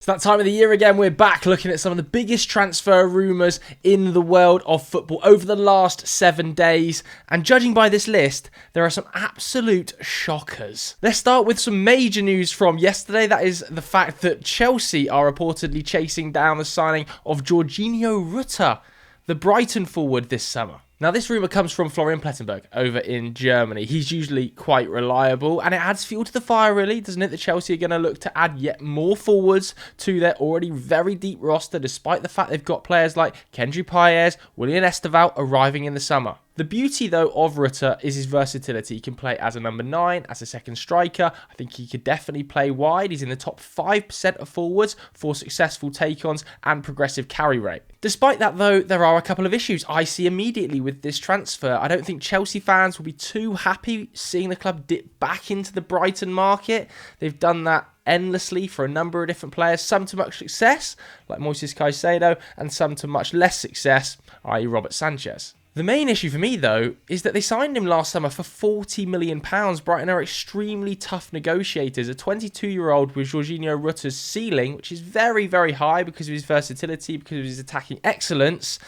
It's that time of the year again. We're back looking at some of the biggest transfer rumours in the world of football over the last 7 days. And judging by this list, there are some absolute shockers. Let's start with some major news from yesterday. That is the fact that Chelsea are reportedly chasing down the signing of Georginio Rutter, the Brighton forward, this summer. Now, this rumour comes from Florian Plettenberg over in Germany. He's usually quite reliable, and it adds fuel to the fire, really, doesn't it? That Chelsea are going to look to add yet more forwards to their already very deep roster, despite the fact they've got players like Kendry Paez, Willian Esteval arriving in the summer. The beauty, though, of Rutter is his versatility. He can play as a number 9, as a second striker. I think he could definitely play wide. He's in the top 5% of forwards for successful take-ons and progressive carry rate. Despite that, though, there are a couple of issues I see immediately with this transfer. I don't think Chelsea fans will be too happy seeing the club dip back into the Brighton market. They've done that endlessly for a number of different players, some to much success, like Moises Caicedo, and some to much less success, i.e. Robert Sanchez. The main issue for me, though, is that they signed him last summer for £40 million. Brighton are extremely tough negotiators. A 22-year-old with Georginio Rutter's ceiling, which is very, very high because of his versatility, because of his attacking excellence,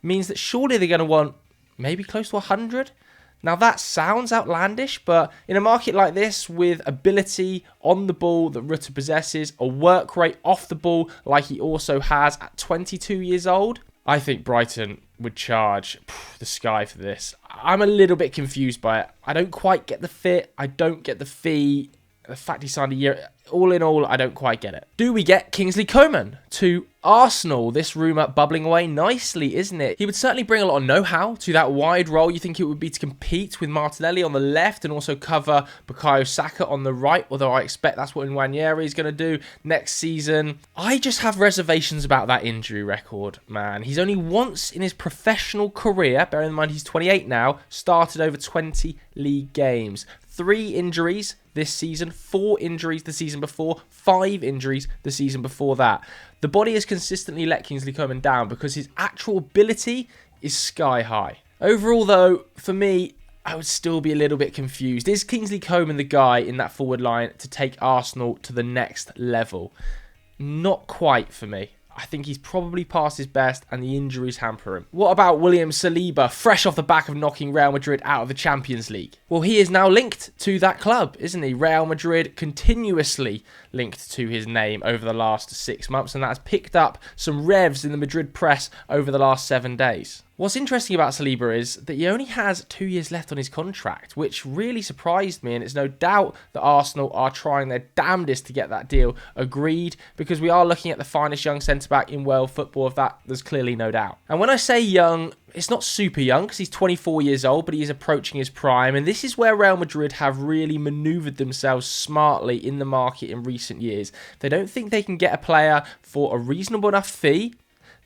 means that surely they're going to want maybe close to 100. Now, that sounds outlandish, but in a market like this, with ability on the ball that Rutter possesses, a work rate off the ball like he also has at 22 years old, I think Brighton would charge the sky for this. I'm a little bit confused by it. I don't quite get the fit. I don't get the fee. The fact he signed a year. All in all, I don't quite get it. Do we get Kingsley Coman to Arsenal? This rumour bubbling away nicely, isn't it? He would certainly bring a lot of know-how to that wide role. You think it would be to compete with Martinelli on the left and also cover Bukayo Saka on the right, although I expect that's what Nwaneri is going to do next season. I just have reservations about that injury record, man. He's only once in his professional career, bearing in mind he's 28 now, started over 20 league games. 3 injuries this season, 4 injuries the season before, 5 injuries the season before that. The body has consistently let Kingsley Coman down because his actual ability is sky high. Overall, though, for me, I would still be a little bit confused. Is Kingsley Coman the guy in that forward line to take Arsenal to the next level? Not quite for me. I think he's probably past his best and the injuries hamper him. What about William Saliba, fresh off the back of knocking Real Madrid out of the Champions League? Well, he is now linked to that club, isn't he? Real Madrid continuously linked to his name over the last 6 months, and that has picked up some revs in the Madrid press over the last 7 days. What's interesting about Saliba is that he only has 2 years left on his contract, which really surprised me, and it's no doubt that Arsenal are trying their damnedest to get that deal agreed, because we are looking at the finest young centre-back in world football. Of that, there's clearly no doubt. And when I say young, it's not super young because he's 24 years old, but he is approaching his prime, and this is where Real Madrid have really manoeuvred themselves smartly in the market in recent years. If they don't think they can get a player for a reasonable enough fee,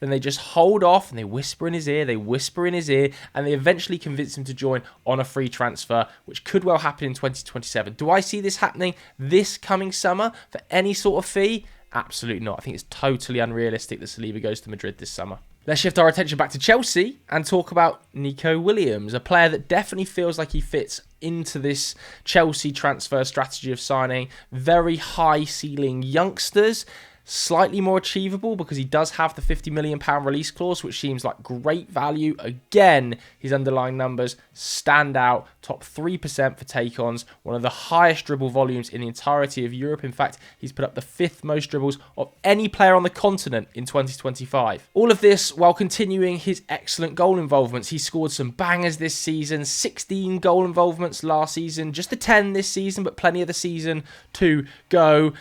then they just hold off and they whisper in his ear, and they eventually convince him to join on a free transfer, which could well happen in 2027. Do I see this happening this coming summer for any sort of fee? Absolutely not. I think it's totally unrealistic that Saliba goes to Madrid this summer. Let's shift our attention back to Chelsea and talk about Nico Williams, a player that definitely feels like he fits into this Chelsea transfer strategy of signing very high ceiling youngsters. Slightly more achievable because he does have the £50 million release clause, which seems like great value. Again, his underlying numbers stand out. Top 3% for take-ons. One of the highest dribble volumes in the entirety of Europe. In fact, he's put up the 5th most dribbles of any player on the continent in 2025. All of this while continuing his excellent goal involvements. He scored some bangers this season. 16 goal involvements last season. Just the 10 this season, but plenty of the season to go.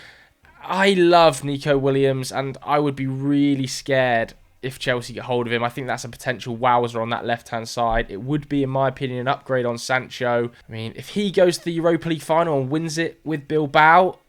I love Nico Williams, and I would be really scared if Chelsea get hold of him. I think that's a potential wowzer on that left-hand side. It would be, in my opinion, an upgrade on Sancho. I mean, if he goes to the Europa League final and wins it with Bilbao,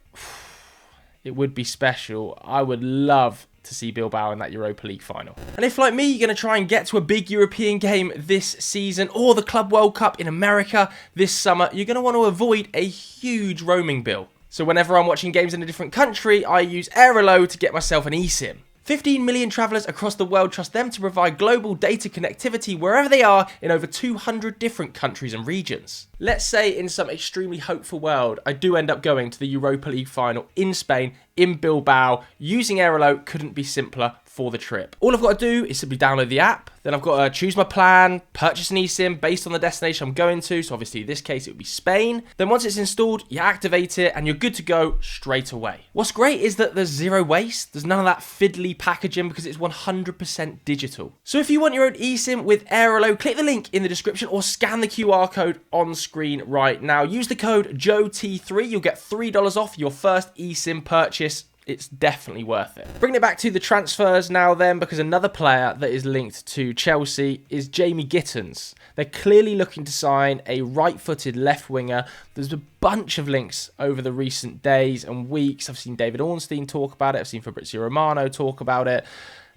it would be special. I would love to see Bilbao in that Europa League final. And if, like me, you're going to try and get to a big European game this season or the Club World Cup in America this summer, you're going to want to avoid a huge roaming bill. So whenever I'm watching games in a different country, I use Airalo to get myself an Esim. 15 million travellers across the world trust them to provide global data connectivity wherever they are in over 200 different countries and regions. Let's say in some extremely hopeful world, I do end up going to the Europa League final in Spain in Bilbao. Using Aerolo couldn't be simpler for the trip. All I've got to do is simply download the app. Then I've got to choose my plan, purchase an eSIM based on the destination I'm going to. So obviously in this case, it would be Spain. Then once it's installed, you activate it and you're good to go straight away. What's great is that there's zero waste. There's none of that fiddly packaging because it's 100% digital. So if you want your own eSIM with Aerolo, click the link in the description or scan the QR code on screen right now. Use the code JOET3. You'll get $3 off your first eSIM purchase. It's definitely worth it. Bringing it back to the transfers now then, because another player that is linked to Chelsea is Jamie Gittens. They're clearly looking to sign a right-footed left winger. There's a bunch of links over the recent days and weeks. I've seen David Ornstein talk about it. I've seen Fabrizio Romano talk about it.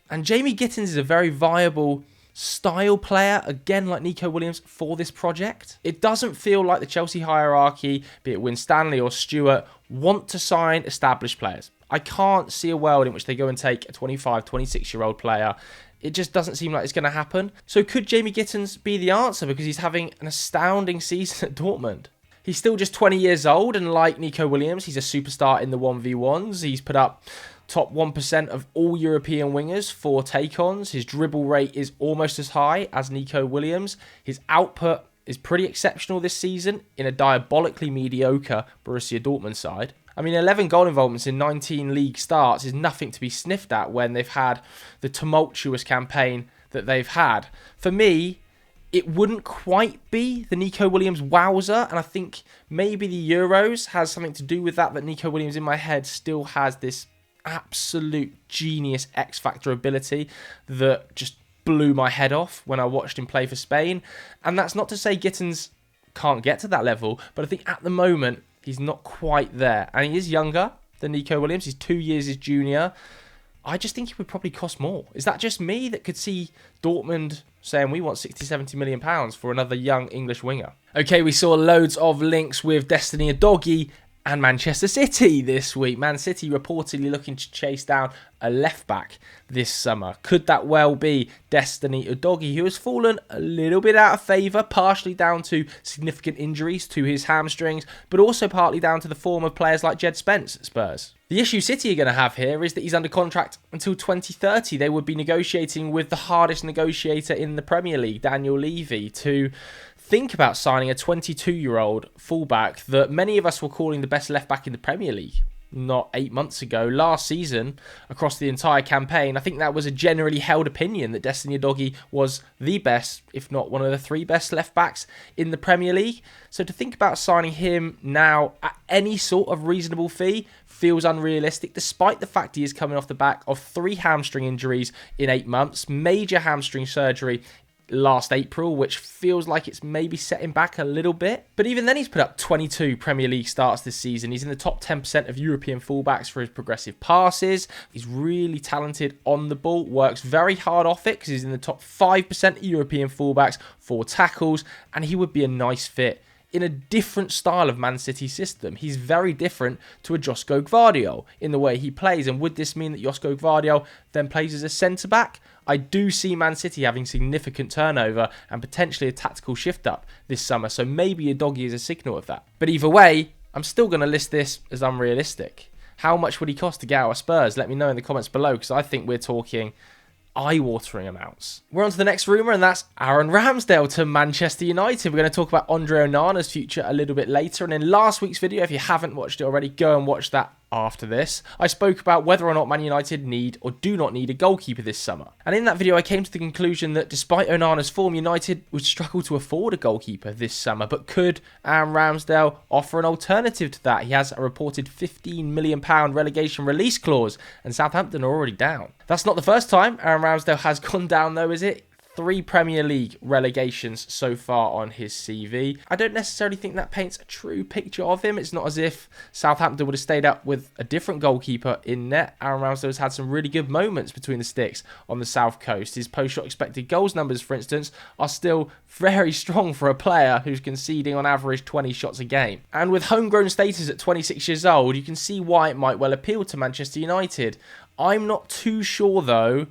And Jamie Gittens is a very viable style player, again like Nico Williams, for this project. It doesn't feel like the Chelsea hierarchy, be it Winstanley or Stewart, want to sign established players. I can't see a world in which they go and take a 25, 26-year-old player. It just doesn't seem like it's going to happen. So could Jamie Gittens be the answer because he's having an astounding season at Dortmund? He's still just 20 years old, and like Nico Williams, he's a superstar in the 1v1s. He's put up top 1% of all European wingers for take-ons. His dribble rate is almost as high as Nico Williams. His output is pretty exceptional this season in a diabolically mediocre Borussia Dortmund side. I mean, 11 goal involvements in 19 league starts is nothing to be sniffed at when they've had the tumultuous campaign that they've had. For me, it wouldn't quite be the Nico Williams wowzer, and I think maybe the Euros has something to do with that Nico Williams in my head still has this absolute genius X-Factor ability that just blew my head off when I watched him play for Spain. And that's not to say Gittens can't get to that level, but I think at the moment, he's not quite there. And he is younger than Nico Williams. He's 2 years his junior. I just think he would probably cost more. Is that just me that could see Dortmund saying we want 60, 70 million pounds for another young English winger? Okay, we saw loads of links with Destiny Udogie and Manchester City this week. Man City reportedly looking to chase down a left-back this summer. Could that well be Destiny Udogie, who has fallen a little bit out of favour, partially down to significant injuries to his hamstrings, but also partly down to the form of players like Jed Spence at Spurs? The issue City are going to have here is that he's under contract until 2030. They would be negotiating with the hardest negotiator in the Premier League, Daniel Levy, to think about signing a 22-year-old fullback that many of us were calling the best left-back in the Premier League not 8 months ago. Last season, across the entire campaign, I think that was a generally held opinion that Destiny Udogie was the best, if not one of the three best left-backs in the Premier League. So to think about signing him now at any sort of reasonable fee feels unrealistic, despite the fact he is coming off the back of 3 hamstring injuries in 8 months, major hamstring surgery last April, which feels like it's maybe setting back a little bit. But even then, he's put up 22 Premier League starts this season. He's in the top 10% of European fullbacks for his progressive passes. He's really talented on the ball, works very hard off it because he's in the top 5% of European fullbacks for tackles, and he would be a nice fit in a different style of Man City system. He's very different to a Josko Gvardiol in the way he plays. And would this mean that Josko Gvardiol then plays as a centre-back? I do see Man City having significant turnover and potentially a tactical shift-up this summer. So maybe Udogie is a signal of that. But either way, I'm still going to list this as unrealistic. How much would he cost to get out of Spurs? Let me know in the comments below, because I think we're talking eye-watering amounts. We're on to the next rumour, and that's Aaron Ramsdale to Manchester United. We're going to talk about Andre Onana's future a little bit later. And in last week's video, if you haven't watched it already, go and watch that after this. I spoke about whether or not Man United need or do not need a goalkeeper this summer. And in that video, I came to the conclusion that despite Onana's form, United would struggle to afford a goalkeeper this summer. But could Aaron Ramsdale offer an alternative to that? He has a reported £15 million relegation release clause, and Southampton are already down. That's not the first time Aaron Ramsdale has gone down, though, is it? 3 Premier League relegations so far on his CV. I don't necessarily think that paints a true picture of him. It's not as if Southampton would have stayed up with a different goalkeeper in net. Aaron Ramsdale has had some really good moments between the sticks on the South Coast. His post-shot expected goals numbers, for instance, are still very strong for a player who's conceding on average 20 shots a game. And with homegrown status at 26 years old, you can see why it might well appeal to Manchester United. I'm not too sure, though,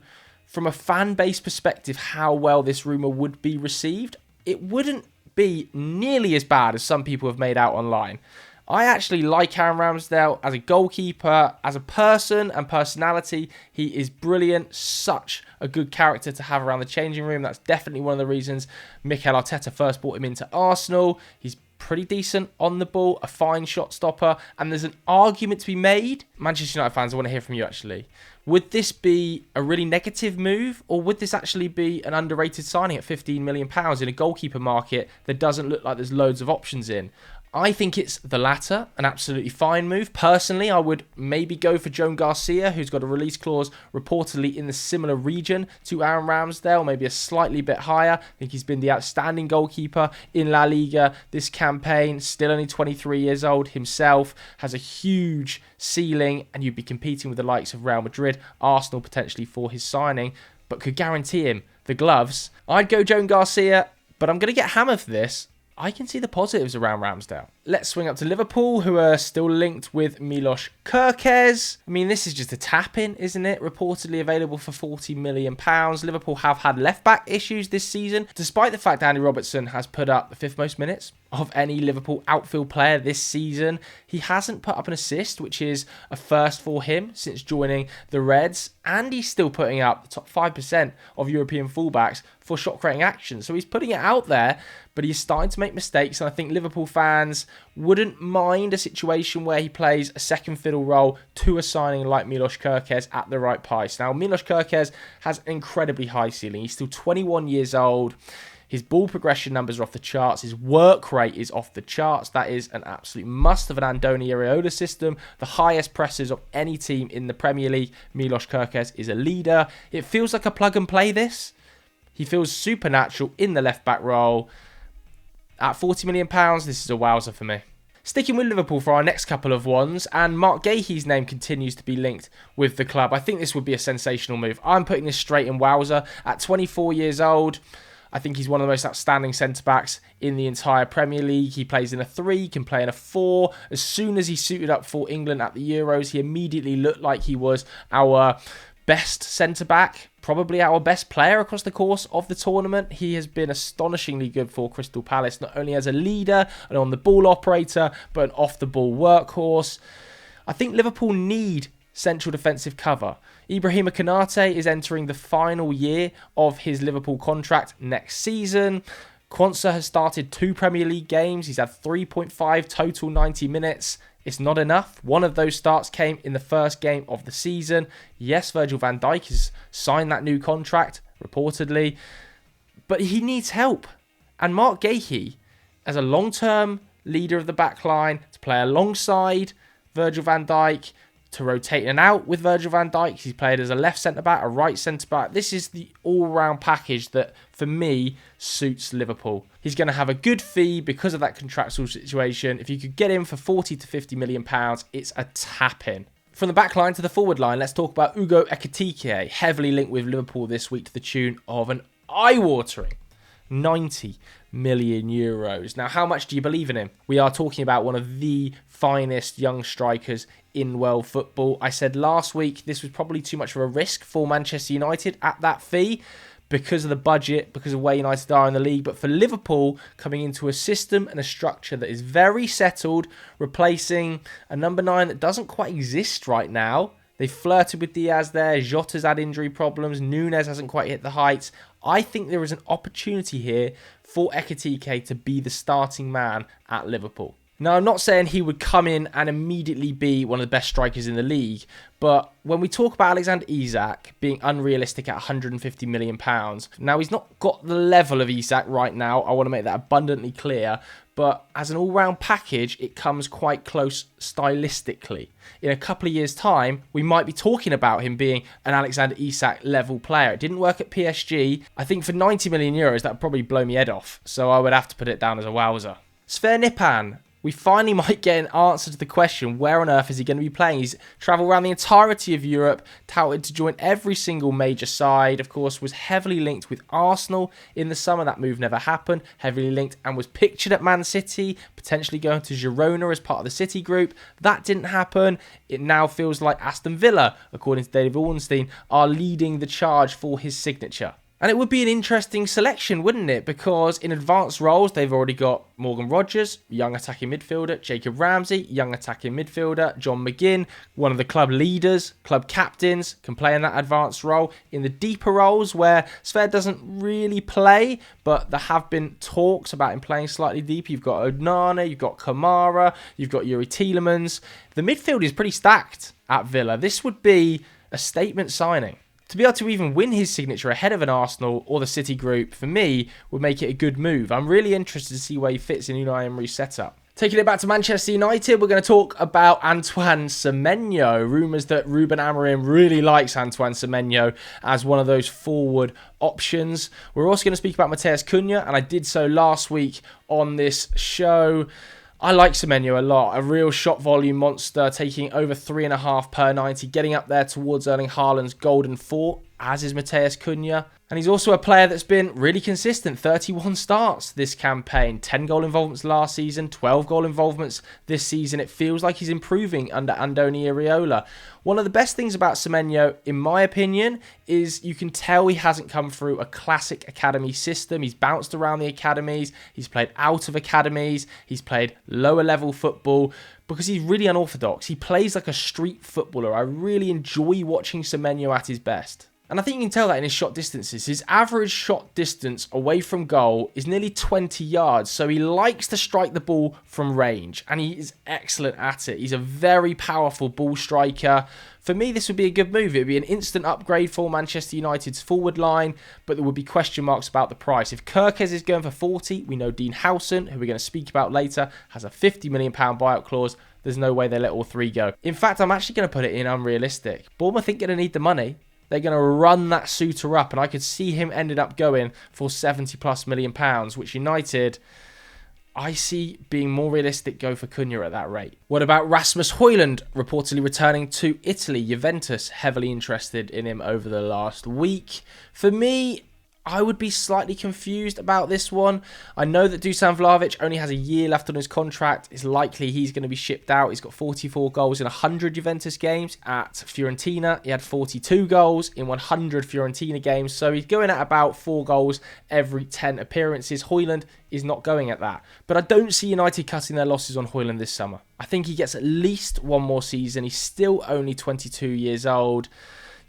from a fan base perspective, how well this rumour would be received. It wouldn't be nearly as bad as some people have made out online. I actually like Aaron Ramsdale as a goalkeeper, as a person and personality. He is brilliant, such a good character to have around the changing room. That's definitely one of the reasons Mikel Arteta first brought him into Arsenal. He's pretty decent on the ball, a fine shot stopper, and there's an argument to be made. Manchester United fans, I want to hear from you actually. Would this be a really negative move, or would this actually be an underrated signing at £15 million in a goalkeeper market that doesn't look like there's loads of options in? I think it's the latter, an absolutely fine move. Personally, I would maybe go for Joan Garcia, who's got a release clause reportedly in the similar region to Aaron Ramsdale, maybe a slightly bit higher. I think he's been the outstanding goalkeeper in La Liga this campaign, still only 23 years old himself, has a huge ceiling, and you'd be competing with the likes of Real Madrid, Arsenal potentially for his signing, but could guarantee him the gloves. I'd go Joan Garcia, but I'm going to get hammered for this. I can see the positives around Ramsdale. Let's swing up to Liverpool, who are still linked with Milos Gyokeres. I mean, this is just a tap-in, isn't it? Reportedly available for £40 million. Liverpool have had left-back issues this season, despite the fact that Andy Robertson has put up the fifth most minutes of any Liverpool outfield player this season. He hasn't put up an assist, which is a first for him since joining the Reds, and he's still putting up the top 5% of European fullbacks for shot-creating action. So he's putting it out there, but he's starting to make mistakes, and I think Liverpool fans wouldn't mind a situation where he plays a second fiddle role to a signing like Milos Gyokeres at the right price. Now, Milos Gyokeres has an incredibly high ceiling. He's still 21 years old. His ball progression numbers are off the charts. His work rate is off the charts. That is an absolute must of an Andoni Iraola system. The highest presses of any team in the Premier League. Milos Gyokeres is a leader. It feels like a plug and play this. He feels supernatural in the left-back role. At £40 million, this is a wowzer for me. Sticking with Liverpool for our next couple of ones, and Mark Guehi's name continues to be linked with the club. I think this would be a sensational move. I'm putting this straight in wowzer. At 24 years old, I think he's one of the most outstanding centre-backs in the entire Premier League. He plays in a 3, can play in a 4. As soon as he suited up for England at the Euros, he immediately looked like he was our best centre-back, probably our best player across the course of the tournament. He has been astonishingly good for Crystal Palace, not only as a leader and on-the-ball operator, but an off-the-ball workhorse. I think Liverpool need central defensive cover. Ibrahima Konate is entering the final year of his Liverpool contract next season. Quansah has started 2 Premier League games. He's had 3.5 total 90 minutes. It's not enough. One of those starts came in the first game of the season. Yes, Virgil van Dijk has signed that new contract, reportedly, but he needs help. And Mark Guehi, as a long-term leader of the back line, to play alongside Virgil van Dijk, to rotate in and out with Virgil van Dijk. He's played as a left centre-back, a right centre-back. This is the all-round package that, for me, suits Liverpool. He's going to have a good fee because of that contractual situation. If you could get him for £40 to £50 million, it's a tap-in. From the back line to the forward line, let's talk about Ugo Ekitike, heavily linked with Liverpool this week to the tune of an eye-watering €90 million. Now, how much do you believe in him? We are talking about one of the finest young strikers in world football. I said last week this was probably too much of a risk for Manchester United at that fee because of the budget, because of where United are in the league. But for Liverpool, coming into a system and a structure that is very settled, replacing a number 9 that doesn't quite exist right now. They flirted with Diaz there. Jota's had injury problems. Nunes hasn't quite hit the heights. I think there is an opportunity here for Ekitike to be the starting man at Liverpool. Now, I'm not saying he would come in and immediately be one of the best strikers in the league, but when we talk about Alexander Isak being unrealistic at £150 million, now he's not got the level of Isak right now, I want to make that abundantly clear, but as an all-round package, it comes quite close stylistically. In a couple of years' time, we might be talking about him being an Alexander Isak level player. It didn't work at PSG. I think for €90 million, that would probably blow me head off, so I would have to put it down as a wowzer. Sver Nipan. We finally might get an answer to the question, where on earth is he going to be playing? He's travelled around the entirety of Europe, touted to join every single major side. Of course, was heavily linked with Arsenal in the summer. That move never happened. Heavily linked and was pictured at Man City, potentially going to Girona as part of the City group. That didn't happen. It now feels like Aston Villa, according to David Ornstein, are leading the charge for his signature. And it would be an interesting selection, wouldn't it? Because in advanced roles, they've already got Morgan Rogers, young attacking midfielder, Jacob Ramsey, young attacking midfielder, John McGinn, one of the club leaders, club captains, can play in that advanced role. In the deeper roles where Sver doesn't really play, but there have been talks about him playing slightly deeper, you've got Onana, you've got Kamara, you've got Yuri Tielemans. The midfield is pretty stacked at Villa. This would be a statement signing. To be able to even win his signature ahead of an Arsenal or the City group, for me, would make it a good move. I'm really interested to see where he fits in Unai Emery's setup. Taking it back to Manchester United, we're going to talk about Antoine Semenyo. Rumours that Ruben Amorim really likes Antoine Semenyo as one of those forward options. We're also going to speak about Matheus Cunha, and I did so last week on this show. I like Semenyo a lot. A real shot volume monster, taking over 3.5 per 90, getting up there towards Erling Haaland's golden four, as is Matheus Cunha. And he's also a player that's been really consistent. 31 starts this campaign, 10 goal involvements last season, 12 goal involvements this season. It feels like he's improving under Andoni Iraola. One of the best things about Semenyo, in my opinion, is you can tell he hasn't come through a classic academy system. He's bounced around the academies. He's played out of academies. He's played lower level football because he's really unorthodox. He plays like a street footballer. I really enjoy watching Semenyo at his best. And I think you can tell that in his shot distances. His average shot distance away from goal is nearly 20 yards. So he likes to strike the ball from range. And he is excellent at it. He's a very powerful ball striker. For me, this would be a good move. It would be an instant upgrade for Manchester United's forward line. But there would be question marks about the price. If Gyokeres is going for 40, we know Dean Howson, who we're going to speak about later, has a £50 million buyout clause. There's no way they let all three go. In fact, I'm actually going to put it in unrealistic. Bournemouth ain't going to need the money. They're going to run that suitor up, and I could see him ended up going for £70+ million, which United, I see being more realistic, go for Cunha at that rate. What about Rasmus Hojlund, reportedly returning to Italy? Juventus heavily interested in him over the last week. For me, I would be slightly confused about this one. I know that Dusan Vlahovic only has a year left on his contract. It's likely he's going to be shipped out. He's got 44 goals in 100 Juventus games. At Fiorentina, he had 42 goals in 100 Fiorentina games. So he's going at about 4 goals every 10 appearances. Hojlund is not going at that. But I don't see United cutting their losses on Hojlund this summer. I think he gets at least one more season. He's still only 22 years old.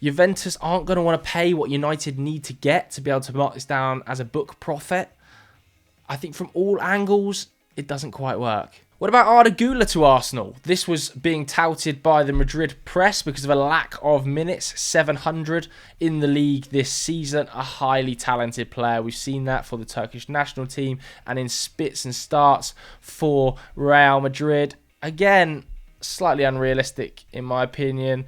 Juventus aren't going to want to pay what United need to get to be able to mark this down as a book profit. I think from all angles, it doesn't quite work. What about Arda Güler to Arsenal? This was being touted by the Madrid press because of a lack of minutes, 700 in the league this season. A highly talented player. We've seen that for the Turkish national team and in spits and starts for Real Madrid. Again, slightly unrealistic in my opinion.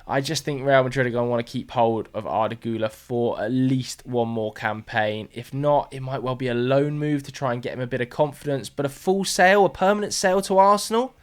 I just think Real Madrid are going to want to keep hold of Arda Güler for at least one more campaign. If not, it might well be a loan move to try and get him a bit of confidence. But a full sale, a permanent sale to Arsenal?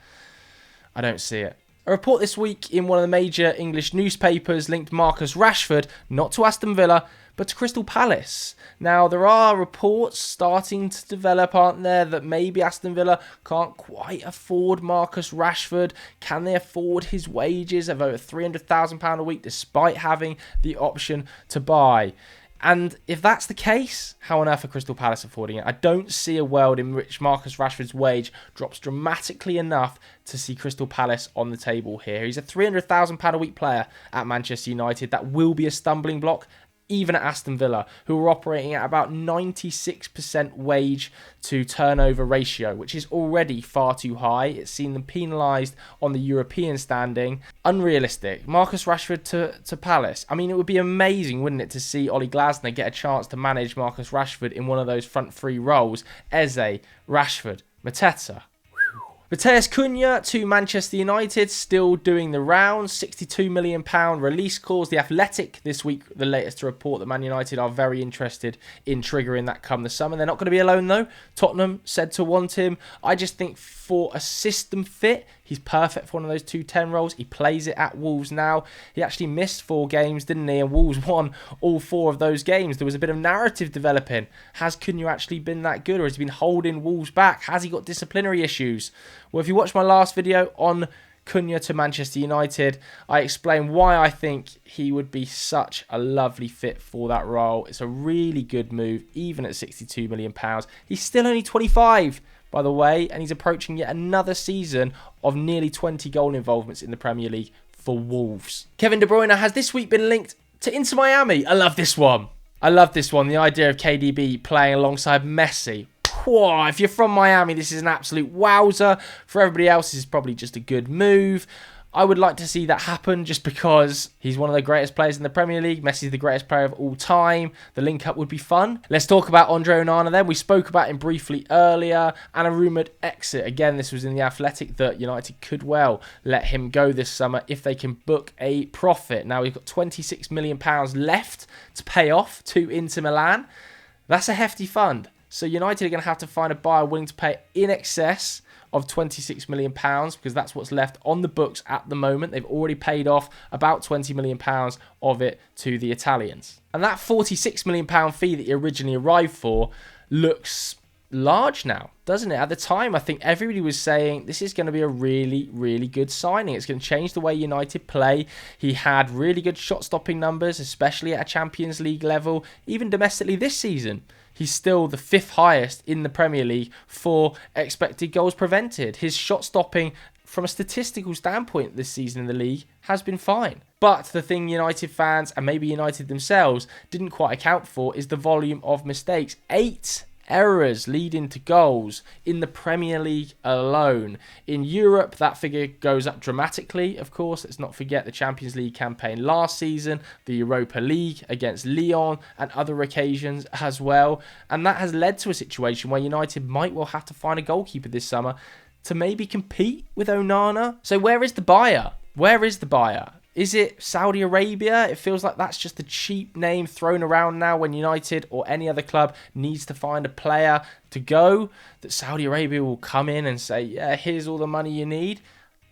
I don't see it. A report this week in one of the major English newspapers linked Marcus Rashford, not to Aston Villa, but to Crystal Palace. Now, there are reports starting to develop, aren't there, that maybe Aston Villa can't quite afford Marcus Rashford. Can they afford his wages of over £300,000 a week despite having the option to buy? And if that's the case, how on earth are Crystal Palace affording it? I don't see a world in which Marcus Rashford's wage drops dramatically enough to see Crystal Palace on the table here. He's a £300,000 a week player at Manchester United. That will be a stumbling block, even at Aston Villa, who are operating at about 96% wage to turnover ratio, which is already far too high. It's seen them penalised on the European standing. Unrealistic. Marcus Rashford to Palace. I mean, it would be amazing, wouldn't it, to see Ollie Glasner get a chance to manage Marcus Rashford in one of those front three roles. Eze, Rashford, Mateta. Matheus Cunha to Manchester United, still doing the rounds. £62 million release clause. The Athletic this week, the latest to report that Man United are very interested in triggering that come the summer. They're not going to be alone though. Tottenham said to want him. I just think for a system fit, he's perfect for one of those 2-10 roles. He plays it at Wolves now. He actually missed 4 games, didn't he? And Wolves won all 4 of those games. There was a bit of narrative developing. Has Cunha actually been that good, or has he been holding Wolves back? Has he got disciplinary issues? Well, if you watched my last video on Cunha to Manchester United. I explain why I think he would be such a lovely fit for that role. It's a really good move, even at £62 million. He's still only 25, by the way, and he's approaching yet another season of nearly 20 goal involvements in the Premier League for Wolves. Kevin De Bruyne has this week been linked to Inter Miami. I love this one. The idea of KDB playing alongside Messi. Whoa, if you're from Miami, this is an absolute wowzer. For everybody else, this is probably just a good move. I would like to see that happen just because he's one of the greatest players in the Premier League. Messi's the greatest player of all time. The link-up would be fun. Let's talk about Andre Onana then. We spoke about him briefly earlier and a rumoured exit. Again, this was in The Athletic that United could well let him go this summer if they can book a profit. Now, we've got £26 million left to pay off to Inter Milan. That's a hefty fund. So United are going to have to find a buyer willing to pay in excess of £26 million because that's what's left on the books at the moment. They've already paid off about £20 million of it to the Italians. And that £46 million fee that he originally arrived for looks large now, doesn't it? At the time, I think everybody was saying this is going to be a really, really good signing. It's going to change the way United play. He had really good shot-stopping numbers, especially at a Champions League level, even domestically this season. He's still the 5th highest in the Premier League for expected goals prevented. His shot stopping from a statistical standpoint this season in the league has been fine. But the thing United fans and maybe United themselves didn't quite account for is the volume of mistakes. 8 errors leading to goals in the Premier League alone. In Europe, that figure goes up dramatically, of course. Let's not forget the Champions League campaign last season, the Europa League against Lyon and other occasions as well. And that has led to a situation where United might well have to find a goalkeeper this summer to maybe compete with Onana. So where is the buyer? Is it Saudi Arabia? It feels like that's just a cheap name thrown around now when United or any other club needs to find a player to go, that Saudi Arabia will come in and say, yeah, here's all the money you need.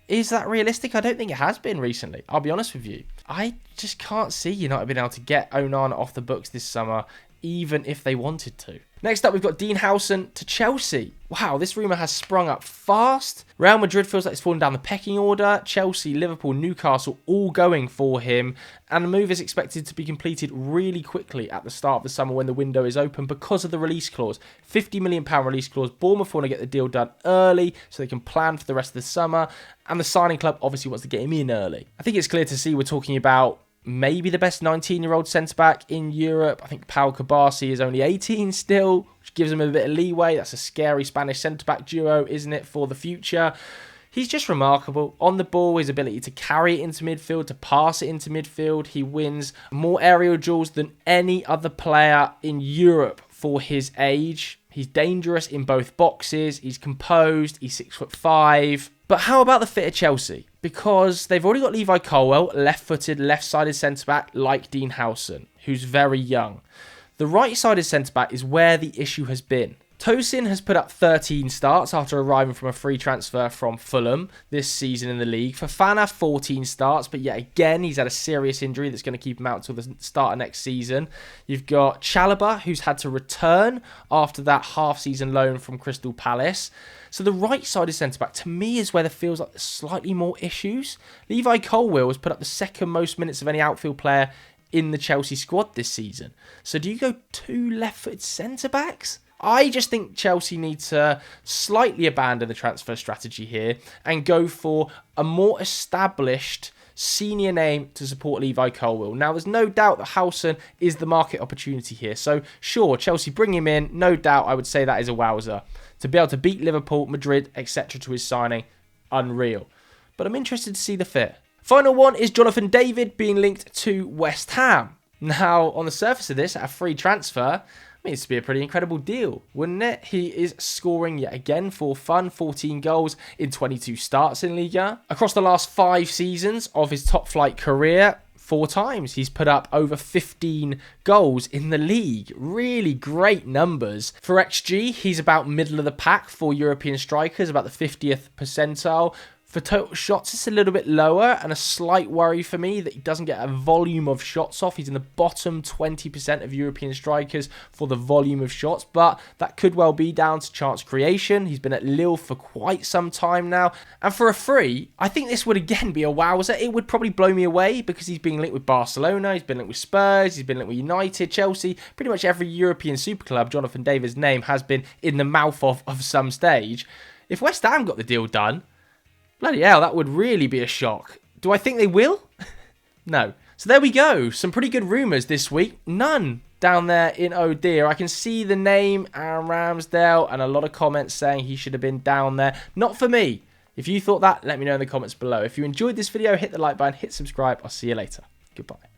Is that realistic? I don't think it has been recently. I'll be honest with you. I just can't see United being able to get Onana off the books this summer, even if they wanted to. Next up, we've got Dean Howson to Chelsea. Wow, this rumour has sprung up fast. Real Madrid feels like it's fallen down the pecking order. Chelsea, Liverpool, Newcastle all going for him. And the move is expected to be completed really quickly at the start of the summer when the window is open because of the release clause. £50 million release clause. Bournemouth want to get the deal done early so they can plan for the rest of the summer. And the signing club obviously wants to get him in early. I think it's clear to see we're talking about maybe the best 19-year-old centre-back in Europe. I think Pau Kabasi is only 18 still, which gives him a bit of leeway. That's a scary Spanish centre-back duo, isn't it, for the future? He's just remarkable. On the ball, his ability to carry it into midfield, to pass it into midfield. He wins more aerial duels than any other player in Europe for his age. He's dangerous in both boxes. He's composed. He's 6'5". But how about the fit at Chelsea? Because they've already got Levi Colwill, left-footed, left-sided centre-back like Dean Howson, who's very young. The right-sided centre-back is where the issue has been. Tosin has put up 13 starts after arriving from a free transfer from Fulham this season in the league. Fofana, 14 starts, but yet again, he's had a serious injury that's going to keep him out until the start of next season. You've got Saliba, who's had to return after that half-season loan from Crystal Palace. So the right-sided centre-back, to me, is where there feels like there's slightly more issues. Levi Colwill has put up the second most minutes of any outfield player in the Chelsea squad this season. So do you go 2 left-footed centre-backs? I just think Chelsea need to slightly abandon the transfer strategy here and go for a more established senior name to support Levi Colwill. Now, there's no doubt that Howson is the market opportunity here. So, sure, Chelsea bring him in. No doubt I would say that is a wowzer. To be able to beat Liverpool, Madrid, etc. to his signing, unreal. But I'm interested to see the fit. Final one is Jonathan David being linked to West Ham. Now, on the surface of this, a free transfer means to be a pretty incredible deal, wouldn't it? He is scoring yet again for fun, 14 goals in 22 starts in Liga. Across the last 5 seasons of his top flight career, 4 times he's put up over 15 goals in the league. Really great numbers. For XG, he's about middle of the pack for European strikers, about the 50th percentile. For total shots, it's a little bit lower, and a slight worry for me that he doesn't get a volume of shots off. He's in the bottom 20% of European strikers for the volume of shots, but that could well be down to chance creation. He's been at Lille for quite some time now, and for a free, I think this would again be a wowzer. It would probably blow me away because he's been linked with Barcelona, he's been linked with Spurs, he's been linked with United, Chelsea. Pretty much every European super club, Jonathan David's name has been in the mouth of some stage. If West Ham got the deal done, bloody hell, that would really be a shock. Do I think they will? No. So there we go. Some pretty good rumours this week. None down there in oh dear. I can see the name Aaron Ramsdale and a lot of comments saying he should have been down there. Not for me. If you thought that, let me know in the comments below. If you enjoyed this video, hit the like button, hit subscribe. I'll see you later. Goodbye.